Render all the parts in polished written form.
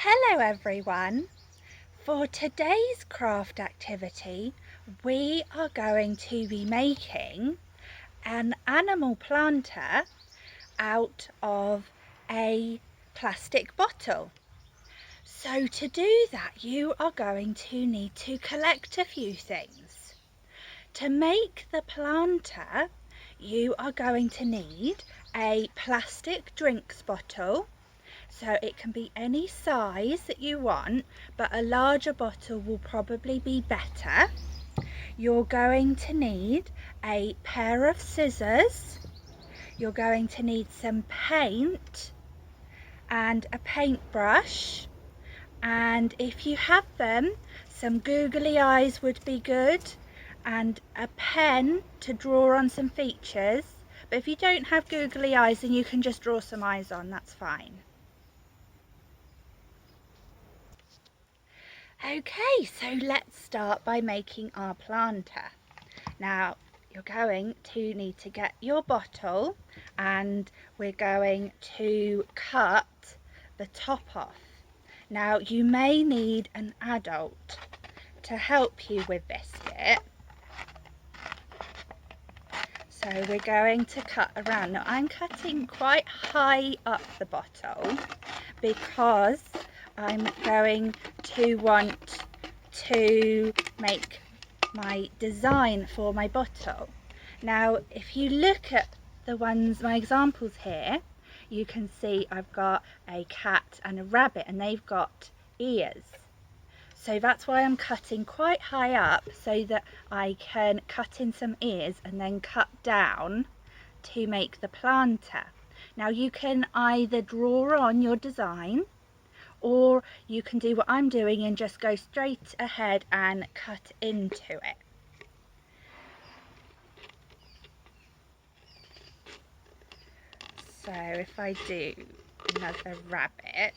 Hello everyone! For today's craft activity we are going to be making an animal planter out of a plastic bottle. So to do that you are going to need to collect a few things. To make the planter you are going to need a plastic drinks bottle. So it can be any size that you want, but a larger bottle will probably be better. You're going to need a pair of scissors. You're going to need some paint and a paintbrush. And if you have them, some googly eyes would be good, and a pen to draw on some features. But if you don't have googly eyes, then you can just draw some eyes on, that's fine. Okay, so let's start by making our planter. Now you're going to need to get your bottle and we're going to cut the top off. Now you may need an adult to help you with this bit. So we're going to cut around. Now I'm cutting quite high up the bottle because I'm going to want to make my design for my bottle. Now if you look at my examples here, you can see I've got a cat and a rabbit and they've got ears. So that's why I'm cutting quite high up so that I can cut in some ears and then cut down to make the planter. Now you can either draw on your design or you can do what I'm doing and just go straight ahead and cut into it. So if I do another rabbit,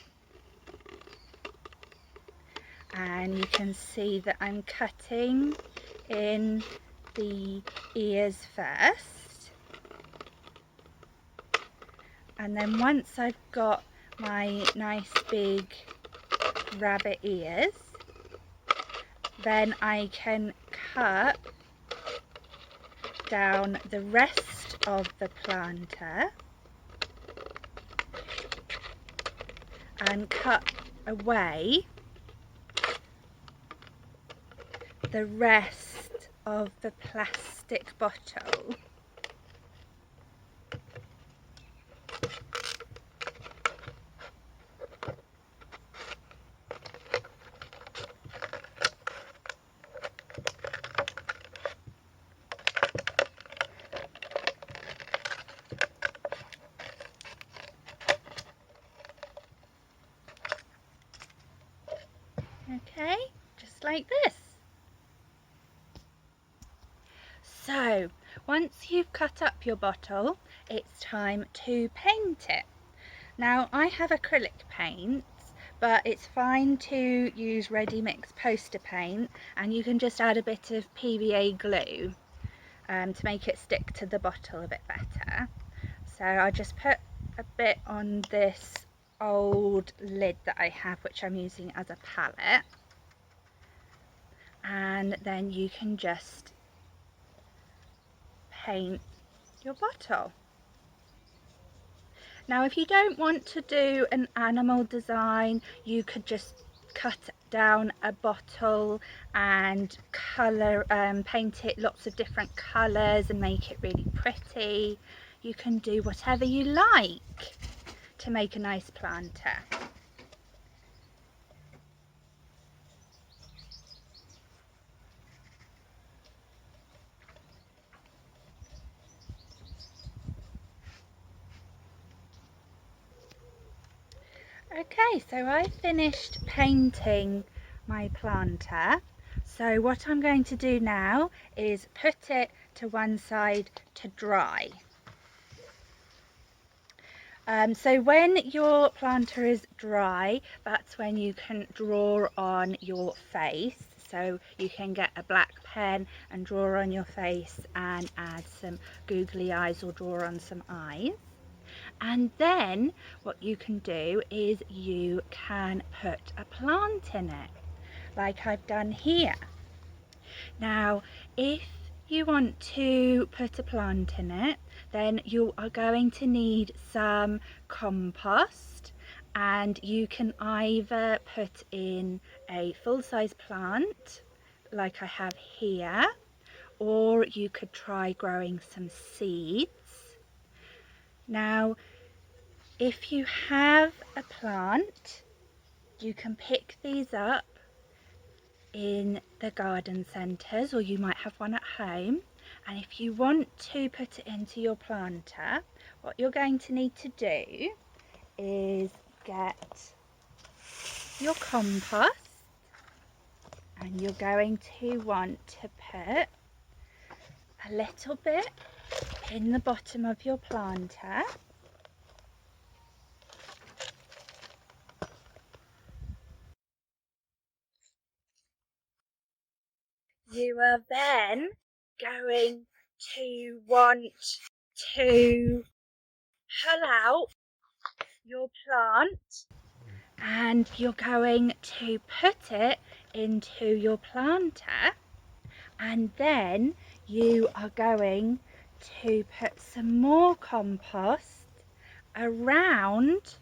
and you can see that I'm cutting in the ears first, and then once I've got my nice big rabbit ears, then I can cut down the rest of the planter and cut away the rest of the plastic bottle. Okay, just like this. So once you've cut up your bottle, it's time to paint it. Now I have acrylic paints, but it's fine to use ready mix poster paint, and you can just add a bit of PVA glue to make it stick to the bottle a bit better. So I just put a bit on this old lid that I have, which I'm using as a palette, and then you can just paint your bottle. Now if you don't want to do an animal design, you could just cut down a bottle and paint it lots of different colours and make it really pretty. You can do whatever you like to make a nice planter. Okay, so I finished painting my planter. So what I'm going to do now is put it to one side to dry. So when your planter is dry, that's when you can draw on your face. So you can get a black pen and draw on your face and add some googly eyes or draw on some eyes. And then what you can do is you can put a plant in it, like I've done here. Now, if you want to put a plant in it, then you are going to need some compost, and you can either put in a full-size plant like I have here, or you could try growing some seeds. Now, if you have a plant, you can pick these up in the garden centres, or you might have one at home. And if you want to put it into your planter, what you're going to need to do is get your compost, and you're going to want to put a little bit in the bottom of your planter. You are then going to want to pull out your plant, and you're going to put it into your planter, and then you are going to put some more compost around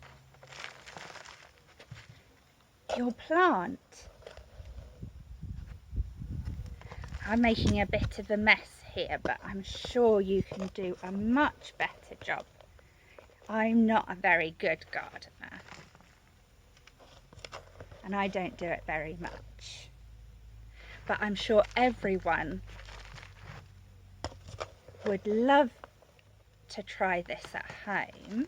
your plant. I'm making a bit of a mess here, but I'm sure you can do a much better job. I'm not a very good gardener, and I don't do it very much, but I'm sure everyone would love to try this at home,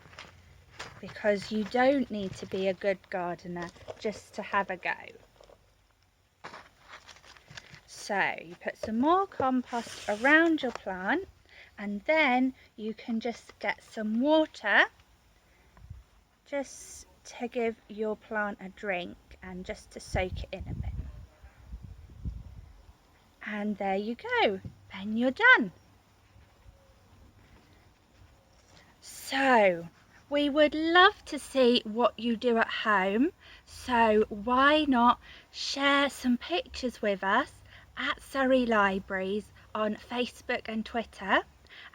because you don't need to be a good gardener just to have a go. So you put some more compost around your plant, and then you can just get some water just to give your plant a drink and just to soak it in a bit. And there you go, then you're done. So we would love to see what you do at home, so why not share some pictures with us at Surrey Libraries on Facebook and Twitter,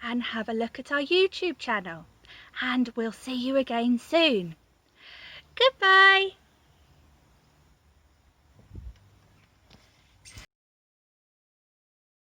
and have a look at our YouTube channel, and we'll see you again soon. Goodbye.